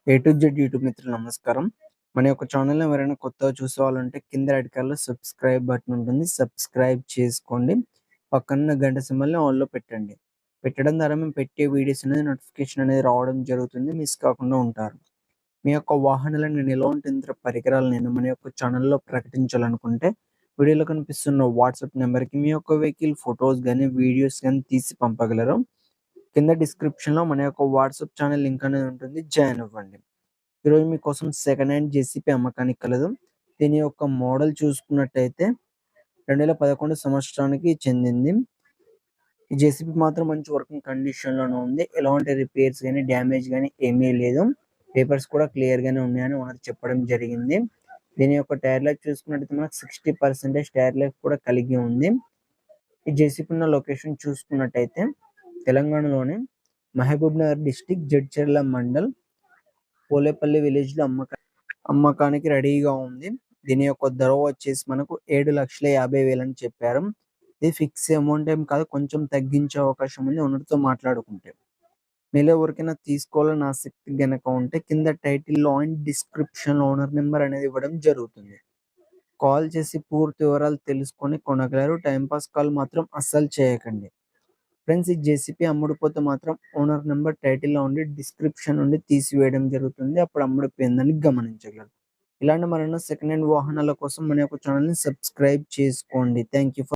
A to Z YouTube మిత్రులు నమస్కారం. మన యొక్క ఛానల్‌ని ఎవరైనా కొత్తగా చూసేవాళ్ళుంటే కింద రెడ్ కలర్‌లో సబ్స్క్రైబ్ బటన్ ఉంటుంది. సబ్స్క్రైబ్ చేసుకోండి. పక్కనున్న గంట సింబల్‌ని ఆల్‌లో పెట్టండి. పెట్టడం ద్వారా మేము పెట్టే వీడియోస్ అనేది నోటిఫికేషన్ అనేది రావడం జరుగుతుంది. మిస్ కాకుండా ఉంటారు. మీ యొక్క వాహనాలను నిల్వ యంత్ర పరికరాలను మన యొక్క ఛానల్‌లో ప్రకటించాలనుకుంటే వీడియోలో కనిపిస్తున్న వాట్సాప్ నంబర్‌కి మీ యొక్క వెహికల్ ఫోటోస్ గాని, వీడియోస్ గాని తీసి పంపగలరు. కింద డిస్క్రిప్షన్‌లో మన యొక్క వాట్సాప్ ఛానల్ లింక్ అనేది ఉంటుంది. జాయిన్ అవ్వండి. ఈరోజు మీకోసం సెకండ్ హ్యాండ్ జేసీపీ అమ్మకానికి కలదు. దీని యొక్క మోడల్ చూసుకున్నట్టయితే 2011 సంవత్సరానికి చెందింది. ఈ జేసీబీ మాత్రం మంచి వర్కింగ్ కండిషన్‌లోనే ఉంది. ఎలాంటి రిపేర్స్ గాని, డ్యామేజ్ గాని ఏమీ లేదు. పేపర్స్ కూడా క్లియర్‌గానే ఉన్నాయని ఓనర్ చెప్పడం జరిగింది. దీని యొక్క టైర్ లైఫ్ చూసుకున్నట్టయితే మనకు 60% టైర్ లైఫ్ కూడా కలిగి ఉంది. ఈ జేసీబీ ఉన్న లొకేషన్ చూసుకున్నట్టయితే తెలంగాణలోని మహబూబ్‌నగర్ డిస్ట్రిక్ట్ జడ్చర్ల మండల్ పోలేపల్లి విలేజ్‌లో అమ్మకానికి రెడీగా ఉంది. దీని యొక్క ధర వచ్చేసి మనకు 7,50,000 అని చెప్పారు. ఇది ఫిక్స్ అమౌంట్ ఏం కాదు. కొంచెం తగ్గించే అవకాశం ఉంది ఓనర్‌తో మాట్లాడుకుంటే. మీలో ఎవరికైనా తీసుకోవాలని ఆసక్తి గనక ఉంటే కింద టైటిల్‌లో అండ్ డిస్క్రిప్షన్‌లో ఓనర్ నెంబర్ అనేది ఇవ్వడం జరుగుతుంది. కాల్ చేసి పూర్తి వివరాలు తెలుసుకొని కొనగలరు. టైమ్ పాస్ కాల్ మాత్రం అస్సలు చేయకండి. ఫ్రెండ్స్, ఈ జేసీపీ అమ్ముడుపోతే మాత్రం ఓనర్ నెంబర్ టైటిల్‌లో ఉండి డిస్క్రిప్షన్ నుండి తీసివేయడం జరుగుతుంది. అప్పుడు అమ్ముడుపోయిందని గమనించగలరు. ఇలాంటి మరెన్నో సెకండ్ హ్యాండ్ వాహనాల కోసం మన యొక్క ఛానల్‌ని సబ్స్క్రైబ్ చేసుకోండి. Thank you for